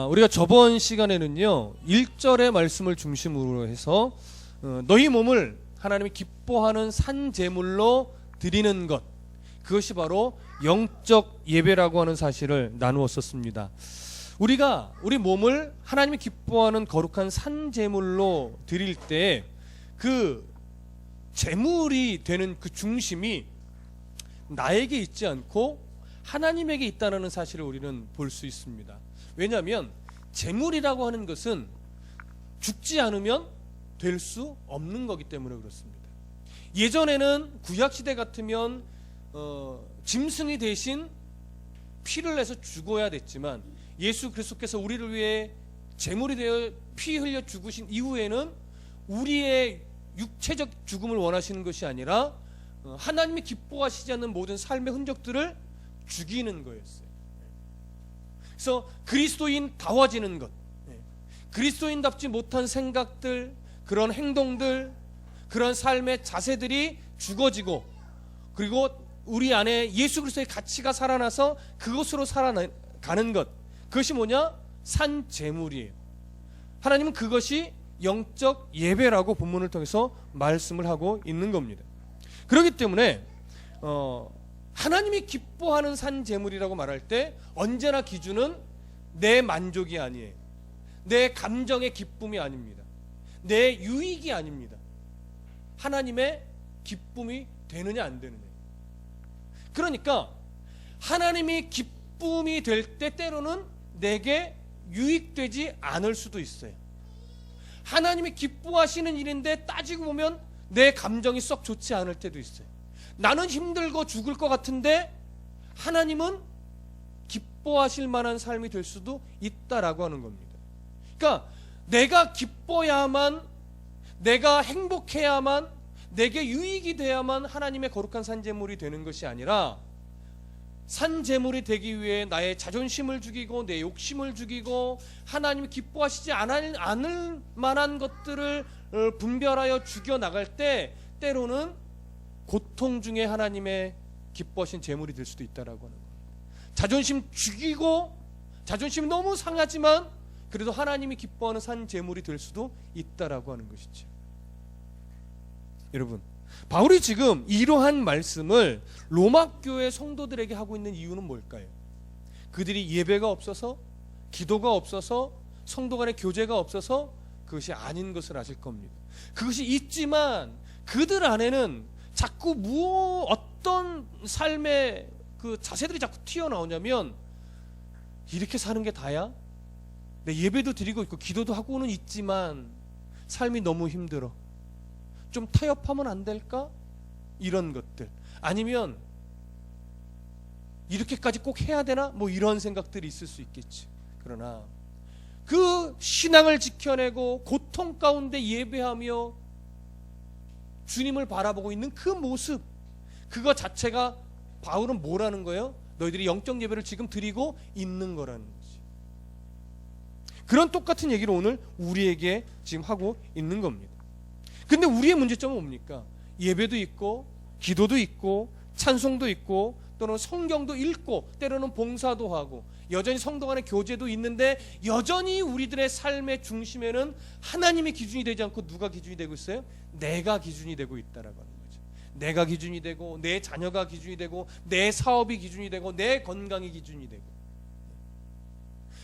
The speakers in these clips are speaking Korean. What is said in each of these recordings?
우리가 저번 시간에는요 1절의 말씀을 중심으로 해서 너희 몸을 하나님이 기뻐하는 산 제물로 드리는 것, 그것이 바로 영적 예배라고 하는 사실을 나누었었습니다. 우리가 우리 몸을 하나님이 기뻐하는 거룩한 산 제물로 드릴 때 그 제물이 되는 그 중심이 나에게 있지 않고 하나님에게 있다는 사실을 우리는 볼 수 있습니다. 왜냐하면 제물이라고 하는 것은 죽지 않으면 될 수 없는 거기 때문에 그렇습니다. 예전에는 구약시대 같으면 짐승이 대신 피를 내서 죽어야 됐지만 예수 그리스도께서 우리를 위해 제물이 되어 피 흘려 죽으신 이후에는 우리의 육체적 죽음을 원하시는 것이 아니라 하나님이 기뻐하시지 않는 모든 삶의 흔적들을 죽이는 거였어요. 그래서 그리스도인다워지는 것, 그리스도인답지 못한 생각들, 그런 행동들, 그런 삶의 자세들이 죽어지고, 그리고 우리 안에 예수 그리스도의 가치가 살아나서 그것으로 살아가는 것, 그것이 뭐냐? 산 제물이에요. 하나님은 그것이 영적 예배라고 본문을 통해서 말씀을 하고 있는 겁니다. 그렇기 때문에 하나님이 기뻐하는 산 제물이라고 말할 때 언제나 기준은 내 만족이 아니에요. 내 감정의 기쁨이 아닙니다. 내 유익이 아닙니다. 하나님의 기쁨이 되느냐 안 되느냐. 그러니까 하나님이 기쁨이 될 때 때로는 내게 유익되지 않을 수도 있어요. 하나님이 기뻐하시는 일인데 따지고 보면 내 감정이 썩 좋지 않을 때도 있어요. 나는 힘들고 죽을 것 같은데 하나님은 기뻐하실 만한 삶이 될 수도 있다라고 하는 겁니다. 그러니까 내가 기뻐야만, 내가 행복해야만, 내게 유익이 돼야만 하나님의 거룩한 산제물이 되는 것이 아니라 산제물이 되기 위해 나의 자존심을 죽이고 내 욕심을 죽이고 하나님이 기뻐하시지 않을 만한 것들을 분별하여 죽여나갈 때 때로는 고통 중에 하나님의 기뻐하신 제물이 될 수도 있다라고 하는 거예요. 자존심 죽이고 자존심이 너무 상하지만 그래도 하나님이 기뻐하는 산 제물이 될 수도 있다라고 하는 것이죠. 여러분, 바울이 지금 이러한 말씀을 로마 교회 성도들에게 하고 있는 이유는 뭘까요? 그들이 예배가 없어서, 기도가 없어서, 성도 간의 교제가 없어서 그것이 아닌 것을 아실 겁니다. 그것이 있지만 그들 안에는 자꾸 어떤 삶의 그 자세들이 자꾸 튀어나오냐면, 이렇게 사는 게 다야? 내 예배도 드리고 있고 기도도 하고는 있지만 삶이 너무 힘들어. 좀 타협하면 안 될까? 이런 것들. 아니면 이렇게까지 꼭 해야 되나? 뭐 이런 생각들이 있을 수 있겠지. 그러나 그 신앙을 지켜내고 고통 가운데 예배하며 주님을 바라보고 있는 그 모습, 그거 자체가 바울은 뭐라는 거예요? 너희들이 영적 예배를 지금 드리고 있는 거라는 거지. 그런 똑같은 얘기를 오늘 우리에게 지금 하고 있는 겁니다. 근데 우리의 문제점은 뭡니까? 예배도 있고 기도도 있고 찬송도 있고 또는 성경도 읽고 때로는 봉사도 하고 여전히 성도 간의 교제도 있는데 여전히 우리들의 삶의 중심에는 하나님의 기준이 되지 않고 누가 기준이 되고 있어요? 내가 기준이 되고 있다라고 하는 거죠. 내가 기준이 되고 내 자녀가 기준이 되고 내 사업이 기준이 되고 내 건강이 기준이 되고,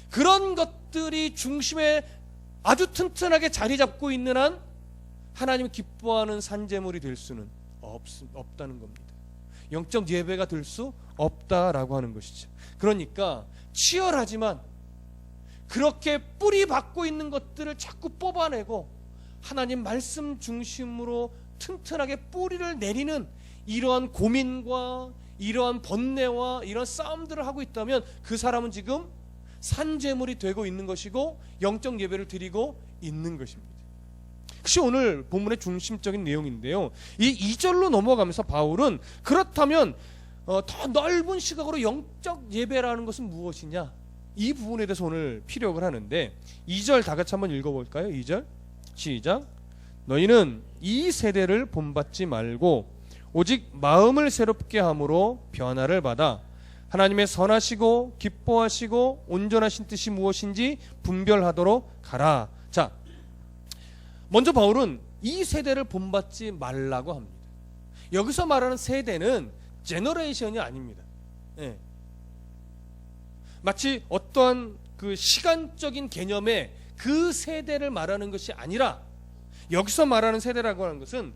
그런 것들이 중심에 아주 튼튼하게 자리 잡고 있는 한 하나님이 기뻐하는 산제물이 될 수는 없다는 겁니다. 영적 예배가 될 수 없다라고 하는 것이죠. 그러니까 치열하지만 그렇게 뿌리 박고 있는 것들을 자꾸 뽑아내고 하나님 말씀 중심으로 튼튼하게 뿌리를 내리는 이러한 고민과 이러한 번뇌와 이런 싸움들을 하고 있다면 그 사람은 지금 산제물이 되고 있는 것이고 영적 예배를 드리고 있는 것입니다. 그것이 오늘 본문의 중심적인 내용인데요. 이 2절로 넘어가면서 바울은 그렇다면 더 넓은 시각으로 영적 예배라는 것은 무엇이냐, 이 부분에 대해서 오늘 피력을 하는데 2절 다 같이 한번 읽어볼까요? 2절 시작. 너희는 이 세대를 본받지 말고 오직 마음을 새롭게 함으로 변화를 받아 하나님의 선하시고 기뻐하시고 온전하신 뜻이 무엇인지 분별하도록 가라. 자, 먼저 바울은 이 세대를 본받지 말라고 합니다. 여기서 말하는 세대는 제너레이션이 아닙니다. 예. 마치 어떠한 그 시간적인 개념의 그 세대를 말하는 것이 아니라, 여기서 말하는 세대라고 하는 것은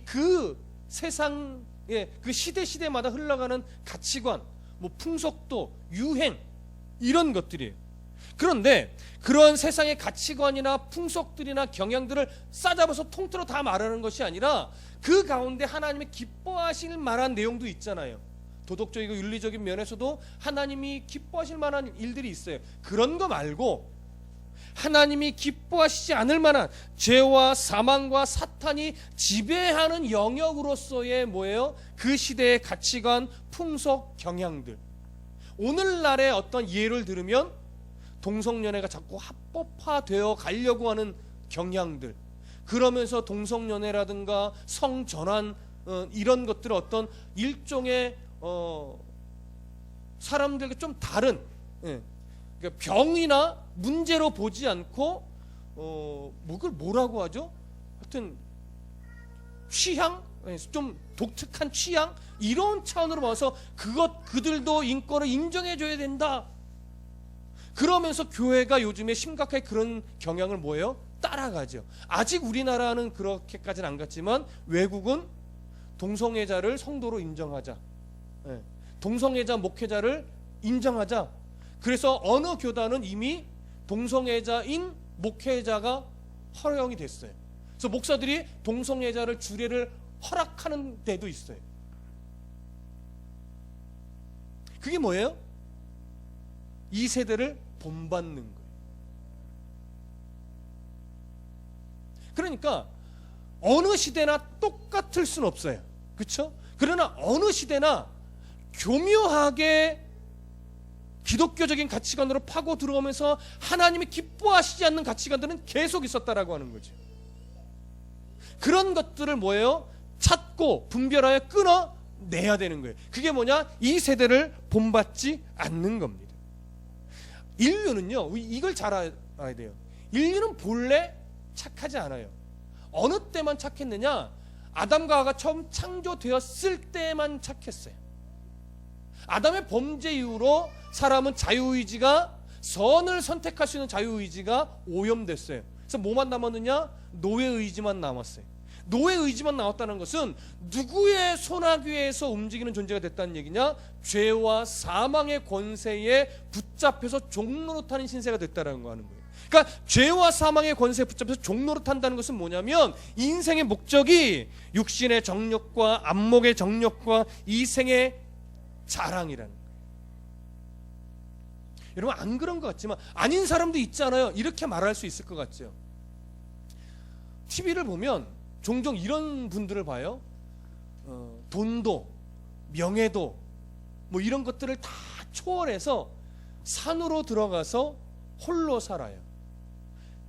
그 세상의 그 시대마다 흘러가는 가치관, 뭐 풍속도, 유행, 이런 것들이에요. 그런데 그런 세상의 가치관이나 풍속들이나 경향들을 싸잡아서 통틀어 다 말하는 것이 아니라 그 가운데 하나님의 기뻐하실 만한 내용도 있잖아요. 도덕적이고 윤리적인 면에서도 하나님이 기뻐하실 만한 일들이 있어요. 그런 거 말고 하나님이 기뻐하시지 않을 만한 죄와 사망과 사탄이 지배하는 영역으로서의 뭐예요? 그 시대의 가치관, 풍속, 경향들. 오늘날의 어떤 예를 들으면 동성연애가 자꾸 합법화되어 가려고 하는 경향들, 그러면서 동성연애라든가 성전환 이런 것들을 어떤 일종의 사람들과 좀 다른, 그러니까 병이나 문제로 보지 않고 그걸 뭐라고 하죠? 하여튼 취향, 좀 독특한 취향, 이런 차원으로 봐서 그들도 인권을 인정해줘야 된다. 그러면서 교회가 요즘에 심각하게 그런 경향을 뭐예요? 따라가죠. 아직 우리나라는 그렇게까지는 안 갔지만 외국은 동성애자를 성도로 인정하자, 동성애자 목회자를 인정하자. 그래서 어느 교단은 이미 동성애자인 목회자가 허용이 됐어요. 그래서 목사들이 동성애자를 주례를 허락하는 데도 있어요. 그게 뭐예요? 이 세대를 본받는 거예요. 그러니까 어느 시대나 똑같을 수는 없어요. 그렇죠? 그러나 어느 시대나 교묘하게 기독교적인 가치관으로 파고 들어오면서 하나님이 기뻐하시지 않는 가치관들은 계속 있었다라고 하는 거죠. 그런 것들을 뭐예요? 찾고 분별하여 끊어내야 되는 거예요. 그게 뭐냐? 이 세대를 본받지 않는 겁니다. 인류는요, 이걸 잘 알아야 돼요. 인류는 본래 착하지 않아요. 어느 때만 착했느냐? 아담과 하와가 처음 창조되었을 때만 착했어요. 아담의 범죄 이후로 사람은 자유의지가, 선을 선택할 수 있는 자유의지가 오염됐어요. 그래서 뭐만 남았느냐? 노예의지만 남았어요. 노예의지만 나왔다는 것은 누구의 손아귀에서 움직이는 존재가 됐다는 얘기냐? 죄와 사망의 권세에 붙잡혀서 종노릇하는 신세가 됐다는 거 하는 거예요. 그러니까 죄와 사망의 권세에 붙잡혀서 종노릇한다는 것은 뭐냐면 인생의 목적이 육신의 정욕과 안목의 정욕과 이생의 자랑이라는 거예요. 여러분, 안 그런 것 같지만 아닌 사람도 있잖아요. 이렇게 말할 수 있을 것 같죠. TV를 보면 종종 이런 분들을 봐요. 돈도 명예도 뭐 이런 것들을 다 초월해서 산으로 들어가서 홀로 살아요.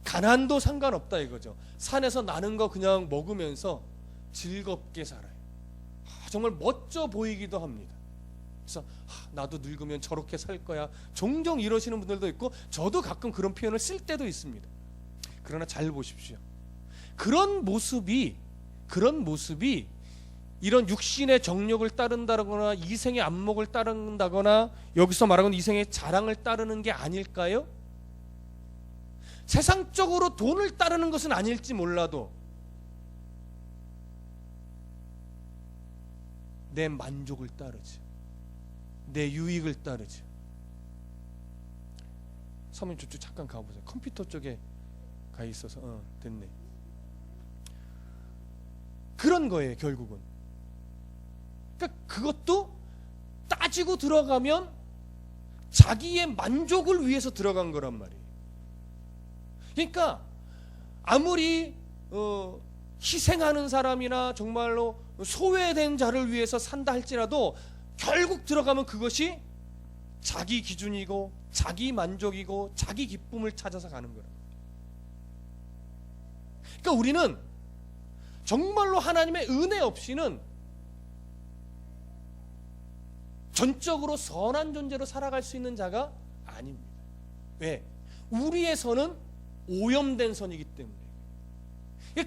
가난도 상관없다 이거죠. 산에서 나는 거 그냥 먹으면서 즐겁게 살아요. 정말 멋져 보이기도 합니다. 그래서 나도 늙으면 저렇게 살 거야. 종종 이러시는 분들도 있고 저도 가끔 그런 표현을 쓸 때도 있습니다. 그러나 잘 보십시오. 그런 모습이 이런 육신의 정욕을 따른다거나 이생의 안목을 따른다거나 여기서 말하는 이생의 자랑을 따르는 게 아닐까요? 세상적으로 돈을 따르는 것은 아닐지 몰라도 내 만족을 따르지, 내 유익을 따르지. 사모님 저쪽 잠깐 가보세요. 컴퓨터 쪽에 가 있어서 됐네. 그런 거예요 결국은. 그러니까 그것도 따지고 들어가면 자기의 만족을 위해서 들어간 거란 말이에요. 그러니까 아무리 희생하는 사람이나 정말로 소외된 자를 위해서 산다 할지라도 결국 들어가면 그것이 자기 기준이고 자기 만족이고 자기 기쁨을 찾아서 가는 거예요. 그러니까 우리는 정말로 하나님의 은혜 없이는 전적으로 선한 존재로 살아갈 수 있는 자가 아닙니다. 왜? 우리의 선은 오염된 선이기 때문에.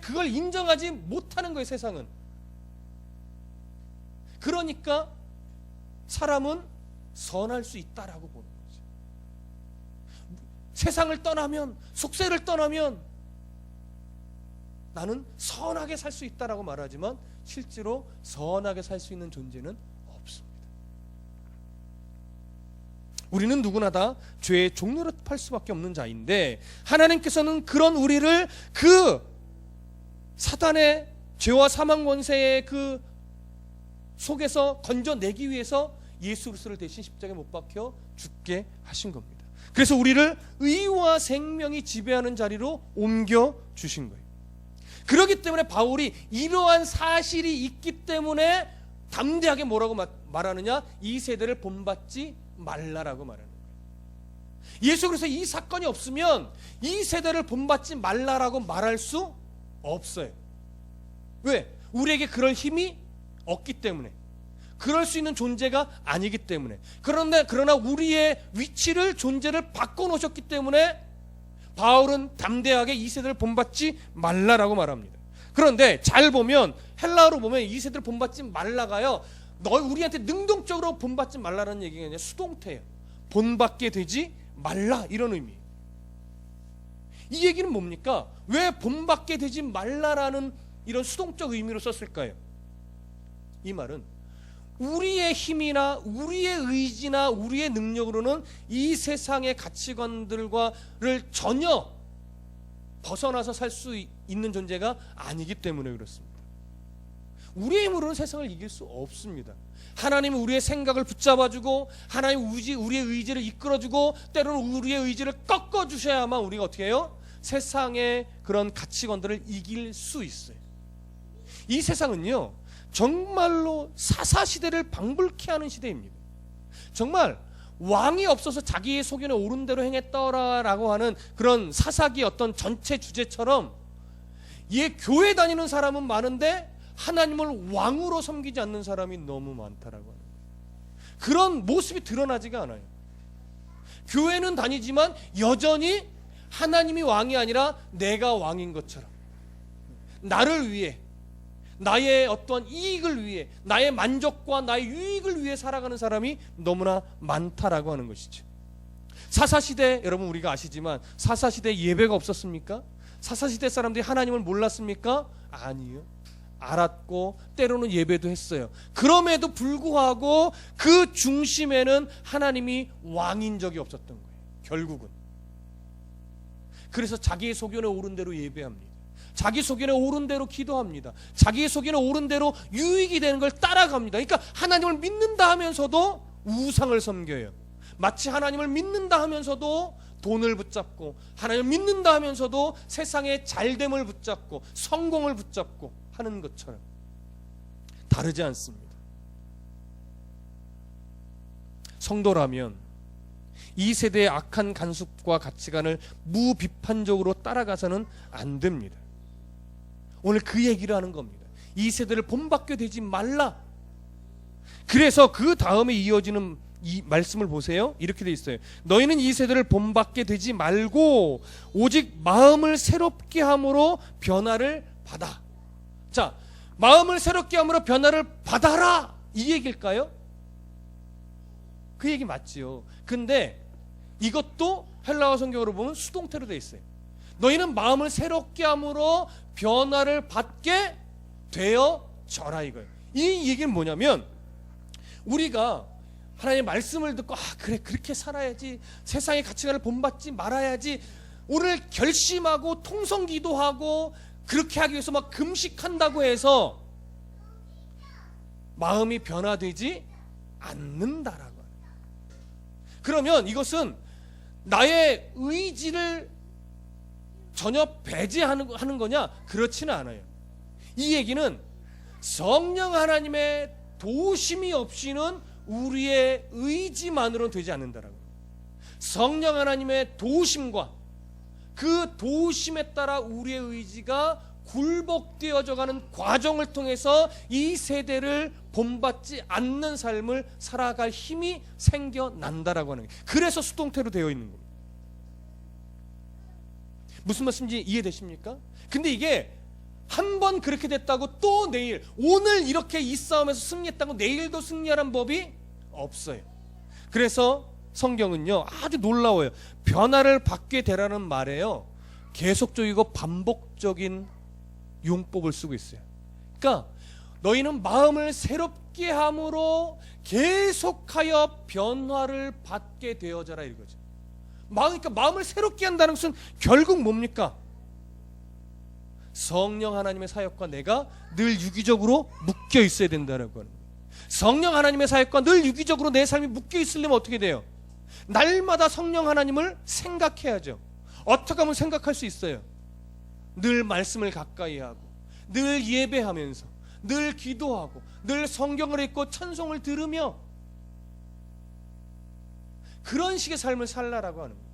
그걸 인정하지 못하는 거예요, 세상은. 그러니까 사람은 선할 수 있다라고 보는 거죠. 세상을 떠나면, 속세를 떠나면 나는 선하게 살 수 있다라고 말하지만 실제로 선하게 살 수 있는 존재는 없습니다. 우리는 누구나 다 죄의 종로를 팔 수밖에 없는 자인데, 하나님께서는 그런 우리를 그 사단의 죄와 사망 권세의 그 속에서 건져내기 위해서 예수 그리스도를 대신 십자가에 못 박혀 죽게 하신 겁니다. 그래서 우리를 의와 생명이 지배하는 자리로 옮겨 주신 거예요. 그렇기 때문에 바울이 이러한 사실이 있기 때문에 담대하게 뭐라고 말하느냐? 이 세대를 본받지 말라라고 말하는 거예요. 예수 그리스도 이 사건이 없으면 이 세대를 본받지 말라라고 말할 수 없어요. 왜? 우리에게 그럴 힘이 없기 때문에, 그럴 수 있는 존재가 아니기 때문에. 그러나 우리의 위치를, 존재를 바꿔놓으셨기 때문에 바울은 담대하게 이 세대를 본받지 말라라고 말합니다. 그런데 잘 보면, 헬라어로 보면 이 세대를 본받지 말라가요, 우리한테 능동적으로 본받지 말라라는 얘기가 아니라 수동태예요. 본받게 되지 말라, 이런 의미. 이 얘기는 뭡니까? 왜 본받게 되지 말라라는 이런 수동적 의미로 썼을까요? 이 말은 우리의 힘이나 우리의 의지나 우리의 능력으로는 이 세상의 가치관들과를 전혀 벗어나서 살 수 있는 존재가 아니기 때문에 그렇습니다. 우리의 힘으로는 세상을 이길 수 없습니다. 하나님은 우리의 생각을 붙잡아주고, 하나님은 우리의 의지를 이끌어주고, 때로는 우리의 의지를 꺾어주셔야만 우리가 어떻게 해요? 세상의 그런 가치관들을 이길 수 있어요. 이 세상은요, 정말로 사사시대를 방불케 하는 시대입니다. 정말 왕이 없어서 자기의 소견에 옳은 대로 행했더라라고 하는 그런 사사기 어떤 전체 주제처럼, 교회 다니는 사람은 많은데 하나님을 왕으로 섬기지 않는 사람이 너무 많다라고 하는 거예요. 그런 모습이 드러나지가 않아요. 교회는 다니지만 여전히 하나님이 왕이 아니라 내가 왕인 것처럼, 나를 위해, 나의 어떠한 이익을 위해, 나의 만족과 나의 유익을 위해 살아가는 사람이 너무나 많다라고 하는 것이죠. 사사시대, 여러분 우리가 아시지만 사사시대에 예배가 없었습니까? 사사시대 사람들이 하나님을 몰랐습니까? 아니요, 알았고 때로는 예배도 했어요. 그럼에도 불구하고 그 중심에는 하나님이 왕인 적이 없었던 거예요, 결국은. 그래서 자기의 소견에 옳은 대로 예배합니다. 자기 소견에 옳은 대로 기도합니다. 자기 소견에 옳은 대로 유익이 되는 걸 따라갑니다. 그러니까 하나님을 믿는다 하면서도 우상을 섬겨요. 마치 하나님을 믿는다 하면서도 돈을 붙잡고, 하나님을 믿는다 하면서도 세상의 잘됨을 붙잡고 성공을 붙잡고 하는 것처럼 다르지 않습니다. 성도라면 이 세대의 악한 간섭과 가치관을 무비판적으로 따라가서는 안 됩니다. 오늘 그 얘기를 하는 겁니다. 이 세대를 본받게 되지 말라. 그래서 그 다음에 이어지는 이 말씀을 보세요. 이렇게 돼 있어요. 너희는 이 세대를 본받게 되지 말고 오직 마음을 새롭게 함으로 변화를 받아. 자, 마음을 새롭게 함으로 변화를 받아라, 이 얘기일까요? 그 얘기 맞지요. 근데 이것도 헬라어 성경으로 보면 수동태로 돼 있어요. 너희는 마음을 새롭게 함으로 변화를 받게 되어져라, 이거예요. 이 얘기는 뭐냐면, 우리가 하나님의 말씀을 듣고 그래, 그렇게 살아야지, 세상의 가치관을 본받지 말아야지, 오늘 결심하고 통성기도하고 그렇게 하기 위해서 막 금식한다고 해서 마음이 변화되지 않는다라고 해요. 그러면 이것은 나의 의지를 전혀 배제하는 거냐? 그렇지는 않아요. 이 얘기는 성령 하나님의 도우심이 없이는 우리의 의지만으로는 되지 않는다라고. 성령 하나님의 도우심과 그 도우심에 따라 우리의 의지가 굴복되어져가는 과정을 통해서 이 세대를 본받지 않는 삶을 살아갈 힘이 생겨난다라고 하는 거예요. 그래서 수동태로 되어 있는 겁니다. 무슨 말씀인지 이해되십니까? 근데 이게 한 번 그렇게 됐다고 또 내일, 오늘 이렇게 이 싸움에서 승리했다고 내일도 승리하라는 법이 없어요. 그래서 성경은요 아주 놀라워요. 변화를 받게 되라는 말에요 계속적이고 반복적인 용법을 쓰고 있어요. 그러니까 너희는 마음을 새롭게 함으로 계속하여 변화를 받게 되어져라 이거죠. 그러니까 마음을 새롭게 한다는 것은 결국 뭡니까? 성령 하나님의 사역과 내가 늘 유기적으로 묶여 있어야 된다는 거예요. 성령 하나님의 사역과 늘 유기적으로 내 삶이 묶여 있으려면 어떻게 돼요? 날마다 성령 하나님을 생각해야죠. 어떻게 하면 생각할 수 있어요? 늘 말씀을 가까이 하고, 늘 예배하면서, 늘 기도하고, 늘 성경을 읽고 찬송을 들으며 그런 식의 삶을 살라라고 하는 거예요.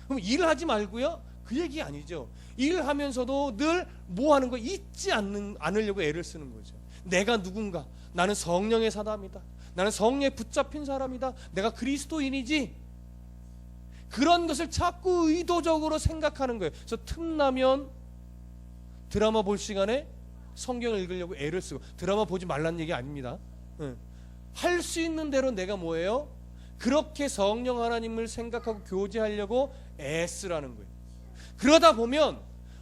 그럼 일하지 말고요? 그 얘기 아니죠. 일하면서도 늘 뭐 하는 거 잊지 않으려고 애를 쓰는 거죠. 내가 누군가, 나는 성령의 사람이다, 나는 성령에 붙잡힌 사람이다, 내가 그리스도인이지, 그런 것을 자꾸 의도적으로 생각하는 거예요. 그래서 틈나면 드라마 볼 시간에 성경을 읽으려고 애를 쓰고, 드라마 보지 말라는 얘기 아닙니다. 할 수 있는 대로 내가 뭐예요? 그렇게 성령 하나님을 생각하고 교제하려고 애쓰라는 거예요. 그러다 보면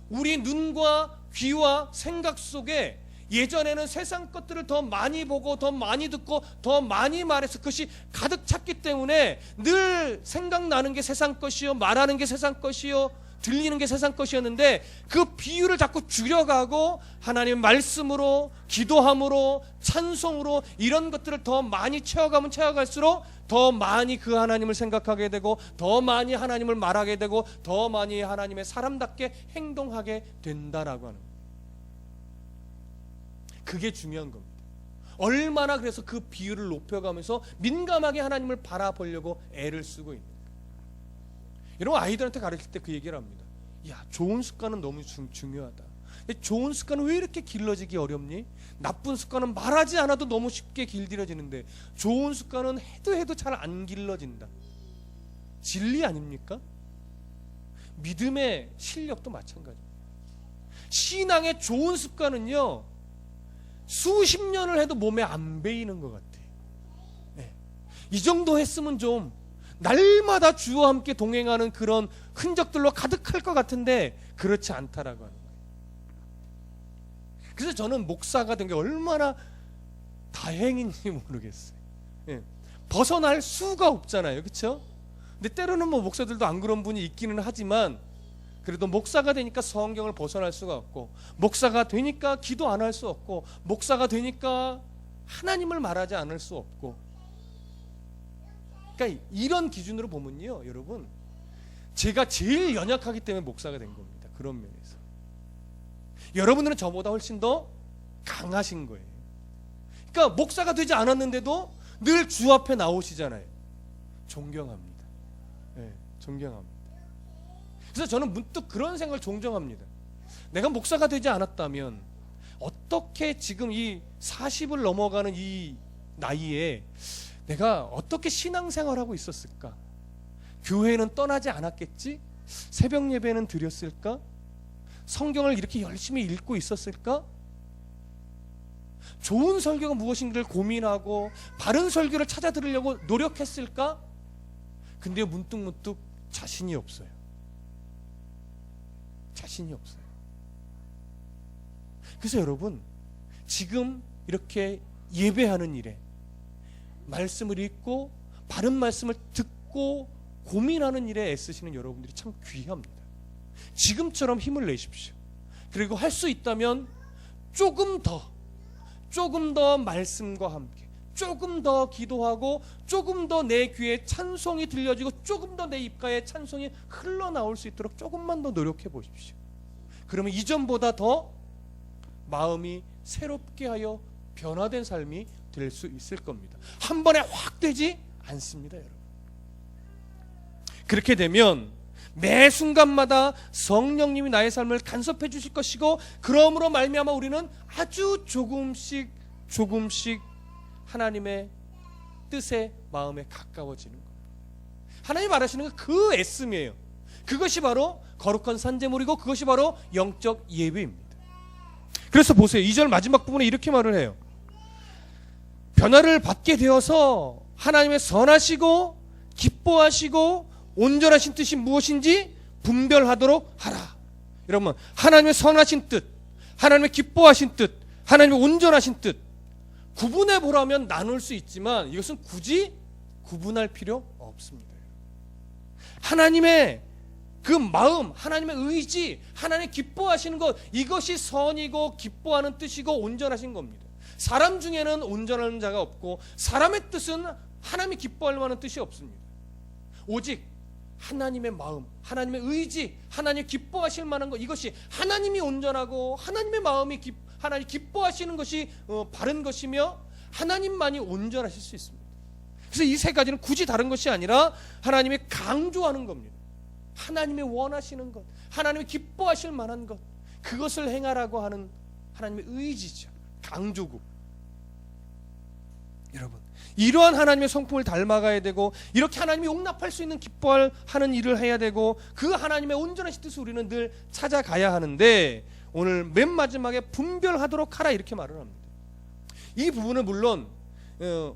우리 눈과 귀와 생각 속에 예전에는 세상 것들을 더 많이 보고 더 많이 듣고 더 많이 말해서 그것이 가득 찼기 때문에 늘 생각나는 게 세상 것이요, 말하는 게 세상 것이요, 들리는 게 세상 것이었는데 그 비율을 자꾸 줄여가고 하나님의 말씀으로, 기도함으로, 찬송으로 이런 것들을 더 많이 채워가면 채워갈수록 더 많이 그 하나님을 생각하게 되고 더 많이 하나님을 말하게 되고 더 많이 하나님의 사람답게 행동하게 된다라고 하는 거예요. 그게 중요한 겁니다. 얼마나 그래서 그 비율을 높여가면서 민감하게 하나님을 바라보려고 애를 쓰고 있는 거예요. 여러분 아이들한테 가르칠 때 그 얘기를 합니다. 야, 좋은 습관은 너무 중요하다. 근데 좋은 습관은 왜 이렇게 길러지기 어렵니? 나쁜 습관은 말하지 않아도 너무 쉽게 길들여지는데 좋은 습관은 해도 잘 안 길러진다. 진리 아닙니까? 믿음의 실력도 마찬가지입니다. 신앙의 좋은 습관은요 수십 년을 해도 몸에 안 배이는 것 같아요. 네. 이 정도 했으면 좀 날마다 주와 함께 동행하는 그런 흔적들로 가득할 것 같은데 그렇지 않다라고 하는 거예요. 그래서 저는 목사가 된 게 얼마나 다행인지 모르겠어요. 예. 벗어날 수가 없잖아요, 그렇죠? 근데 때로는 뭐 목사들도 안 그런 분이 있기는 하지만 그래도 목사가 되니까 성경을 벗어날 수가 없고, 목사가 되니까 기도 안 할 수 없고, 목사가 되니까 하나님을 말하지 않을 수 없고. 그러니까 이런 기준으로 보면요, 여러분, 제가 제일 연약하기 때문에 목사가 된 겁니다. 그런 면에서 여러분들은 저보다 훨씬 더 강하신 거예요. 그러니까 목사가 되지 않았는데도 늘 주 앞에 나오시잖아요. 존경합니다. 네, 존경합니다. 그래서 저는 문득 그런 생각을 종종 합니다. 내가 목사가 되지 않았다면 어떻게 지금 이 40을 넘어가는 이 나이에 내가 어떻게 신앙생활하고 있었을까? 교회는 떠나지 않았겠지? 새벽 예배는 드렸을까? 성경을 이렇게 열심히 읽고 있었을까? 좋은 설교가 무엇인가를 고민하고 바른 설교를 찾아 들으려고 노력했을까? 근데 문득 자신이 없어요. 자신이 없어요. 그래서 여러분, 지금 이렇게 예배하는 일에 말씀을 읽고 바른 말씀을 듣고 고민하는 일에 애쓰시는 여러분들이 참 귀합니다. 지금처럼 힘을 내십시오. 그리고 할 수 있다면 조금 더 말씀과 함께, 조금 더 기도하고, 조금 더 내 귀에 찬송이 들려지고, 조금 더 내 입가에 찬송이 흘러나올 수 있도록 조금만 더 노력해 보십시오. 그러면 이전보다 더 마음이 새롭게 하여 변화된 삶이 될 수 있을 겁니다. 한 번에 확 되지 않습니다, 여러분. 그렇게 되면 매 순간마다 성령님이 나의 삶을 간섭해 주실 것이고, 그러므로 말미암아 우리는 아주 조금씩 하나님의 뜻에 마음에 가까워지는 거예요. 하나님 말하시는 건 그 애씀이에요. 그것이 바로 거룩한 산제물이고 그것이 바로 영적 예배입니다. 그래서 보세요. 2절 마지막 부분에 이렇게 말을 해요. 변화를 받게 되어서 하나님의 선하시고 기뻐하시고 온전하신 뜻이 무엇인지 분별하도록 하라. 여러분, 하나님의 선하신 뜻, 하나님의 기뻐하신 뜻, 하나님의 온전하신 뜻 구분해 보라면 나눌 수 있지만 이것은 굳이 구분할 필요 없습니다. 하나님의 그 마음, 하나님의 의지, 하나님 기뻐하시는 것, 이것이 선이고 기뻐하는 뜻이고 온전하신 겁니다. 사람 중에는 온전한 자가 없고 사람의 뜻은 하나님이 기뻐할 만한 뜻이 없습니다. 오직 하나님의 마음, 하나님의 의지, 하나님 기뻐하실 만한 것, 이것이 하나님이 온전하고 하나님의 마음이 하나님 기뻐하시는 것이 바른 것이며 하나님만이 온전하실 수 있습니다. 그래서 이 세 가지는 굳이 다른 것이 아니라 하나님이 강조하는 겁니다. 하나님이 원하시는 것, 하나님이 기뻐하실 만한 것, 그것을 행하라고 하는 하나님의 의지죠. 강조구. 여러분, 이러한 하나님의 성품을 닮아가야 되고 이렇게 하나님이 용납할 수 있는 기뻐할 하는 일을 해야 되고 그 하나님의 온전하신 뜻을 우리는 늘 찾아가야 하는데, 오늘 맨 마지막에 분별하도록 하라 이렇게 말을 합니다. 이 부분은 물론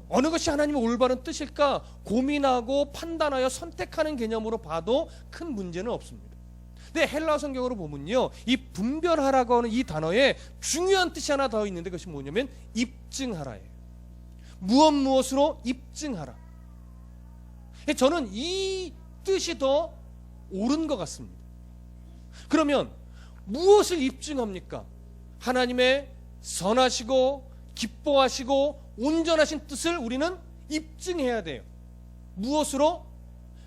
어느 것이 하나님의 올바른 뜻일까 고민하고 판단하여 선택하는 개념으로 봐도 큰 문제는 없습니다. 근데 헬라어 성경으로 보면요, 이 분별하라고 하는 이 단어에 중요한 뜻이 하나 더 있는데 그것이 뭐냐면 입증하라예요. 무엇으로 입증하라. 저는 이 뜻이 더 옳은 것 같습니다. 그러면 무엇을 입증합니까? 하나님의 선하시고 기뻐하시고 온전하신 뜻을 우리는 입증해야 돼요. 무엇으로?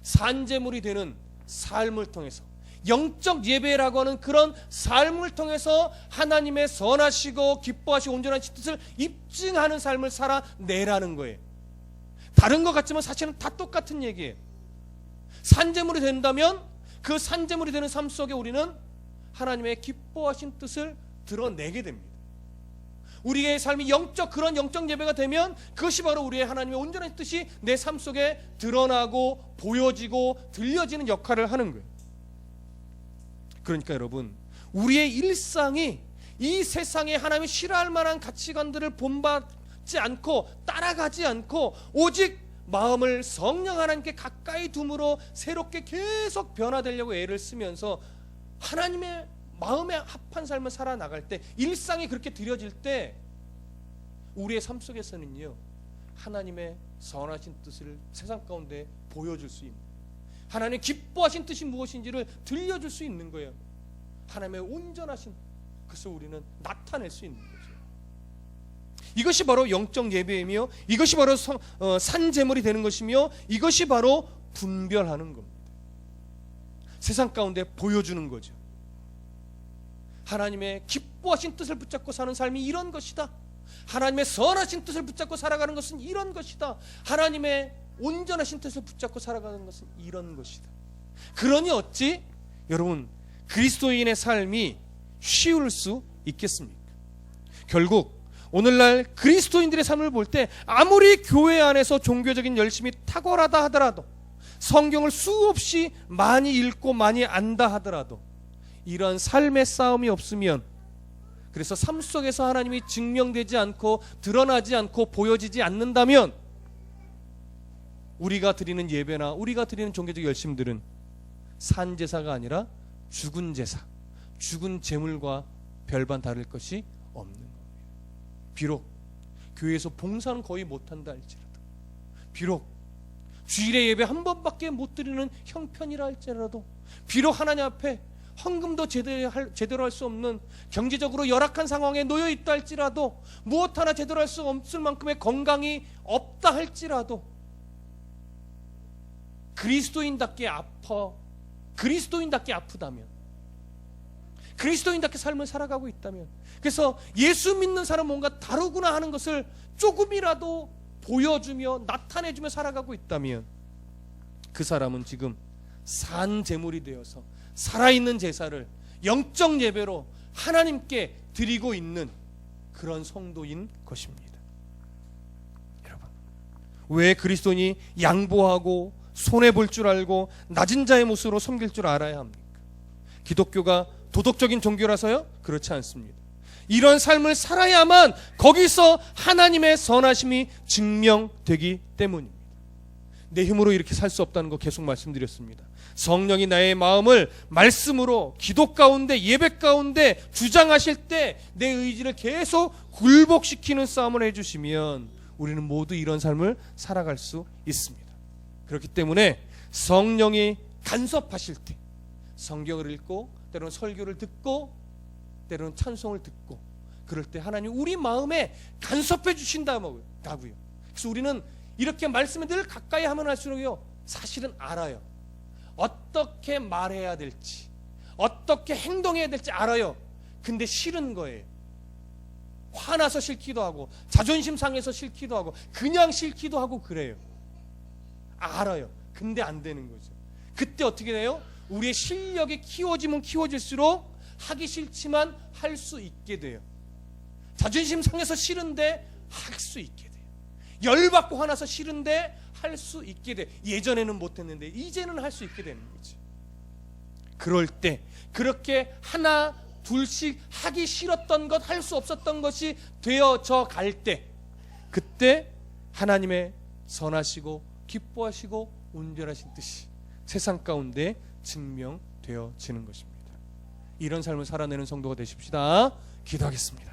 산제물이 되는 삶을 통해서, 영적 예배라고 하는 그런 삶을 통해서 하나님의 선하시고 기뻐하시고 온전하신 뜻을 입증하는 삶을 살아내라는 거예요. 다른 것 같지만 사실은 다 똑같은 얘기예요. 산제물이 된다면 그 산제물이 되는 삶 속에 우리는 하나님의 기뻐하신 뜻을 드러내게 됩니다. 우리의 삶이 그런 영적 예배가 되면 그것이 바로 우리의 하나님의 온전한 뜻이 내 삶 속에 드러나고 보여지고 들려지는 역할을 하는 거예요. 그러니까 여러분, 우리의 일상이 이 세상에 하나님이 싫어할 만한 가치관들을 본받지 않고 따라가지 않고 오직 마음을 성령 하나님께 가까이 둠으로 새롭게 계속 변화되려고 애를 쓰면서 하나님의 마음에 합한 삶을 살아나갈 때, 일상이 그렇게 드려질 때 우리의 삶 속에서는요 하나님의 선하신 뜻을 세상 가운데 보여줄 수 있는, 하나님의 기뻐하신 뜻이 무엇인지를 들려줄 수 있는 거예요. 하나님의 온전하신 것을 우리는 나타낼 수 있는 거죠. 이것이 바로 영적 예배이며 이것이 바로 산제물이 되는 것이며 이것이 바로 분별하는 겁니다. 세상 가운데 보여주는 거죠. 하나님의 기뻐하신 뜻을 붙잡고 사는 삶이 이런 것이다. 하나님의 선하신 뜻을 붙잡고 살아가는 것은 이런 것이다. 하나님의 온전하신 뜻을 붙잡고 살아가는 것은 이런 것이다. 그러니 어찌 여러분 그리스도인의 삶이 쉬울 수 있겠습니까? 결국 오늘날 그리스도인들의 삶을 볼 때 아무리 교회 안에서 종교적인 열심이 탁월하다 하더라도, 성경을 수없이 많이 읽고 많이 안다 하더라도 이런 삶의 싸움이 없으면, 그래서 삶 속에서 하나님이 증명되지 않고 드러나지 않고 보여지지 않는다면 우리가 드리는 예배나 우리가 드리는 종교적 열심들은 산제사가 아니라 죽은 제사, 죽은 제물과 별반 다를 것이 없는 겁니다. 비록 교회에서 봉사는 거의 못한다 할지라도, 비록 주일에 예배 한 번밖에 못 드리는 형편이라 할지라도, 비록 하나님 앞에 헌금도 제대로 할 수 없는 경제적으로 열악한 상황에 놓여 있다 할지라도, 무엇 하나 제대로 할 수 없을 만큼의 건강이 없다 할지라도 그리스도인답게 아프다면, 그리스도인답게 삶을 살아가고 있다면, 그래서 예수 믿는 사람 뭔가 다르구나 하는 것을 조금이라도 보여주며 나타내주며 살아가고 있다면 그 사람은 지금 산 제물이 되어서 살아있는 제사를 영적 예배로 하나님께 드리고 있는 그런 성도인 것입니다. 여러분, 왜 그리스도인이 양보하고 손해볼 줄 알고 낮은 자의 모습으로 섬길 줄 알아야 합니까? 기독교가 도덕적인 종교라서요? 그렇지 않습니다. 이런 삶을 살아야만 거기서 하나님의 선하심이 증명되기 때문입니다. 내 힘으로 이렇게 살 수 없다는 거 계속 말씀드렸습니다. 성령이 나의 마음을 말씀으로 기도 가운데 예배 가운데 주장하실 때 내 의지를 계속 굴복시키는 싸움을 해주시면 우리는 모두 이런 삶을 살아갈 수 있습니다. 그렇기 때문에 성령이 간섭하실 때 성경을 읽고 때로는 설교를 듣고 때로는 찬송을 듣고 그럴 때 하나님 우리 마음에 간섭해 주신다고요. 그래서 우리는 이렇게 말씀을 늘 가까이 하면 할수록요 사실은 알아요. 어떻게 말해야 될지 어떻게 행동해야 될지 알아요. 근데 싫은 거예요. 화나서 싫기도 하고 자존심 상해서 싫기도 하고 그냥 싫기도 하고 그래요. 알아요. 근데 안 되는 거죠. 그때 어떻게 돼요? 우리의 실력이 키워지면 키워질수록 하기 싫지만 할 수 있게 돼요. 자존심 상해서 싫은데 할 수 있게 돼요. 열받고 화나서 싫은데 할 수 있게 돼. 예전에는 못했는데 이제는 할 수 있게 되는 거지. 그럴 때 그렇게 하나 둘씩 하기 싫었던 것, 할 수 없었던 것이 되어져 갈 때 그때 하나님의 선하시고 기뻐하시고 온전하신 뜻이 세상 가운데 증명되어지는 것입니다. 이런 삶을 살아내는 성도가 되십시다. 기도하겠습니다.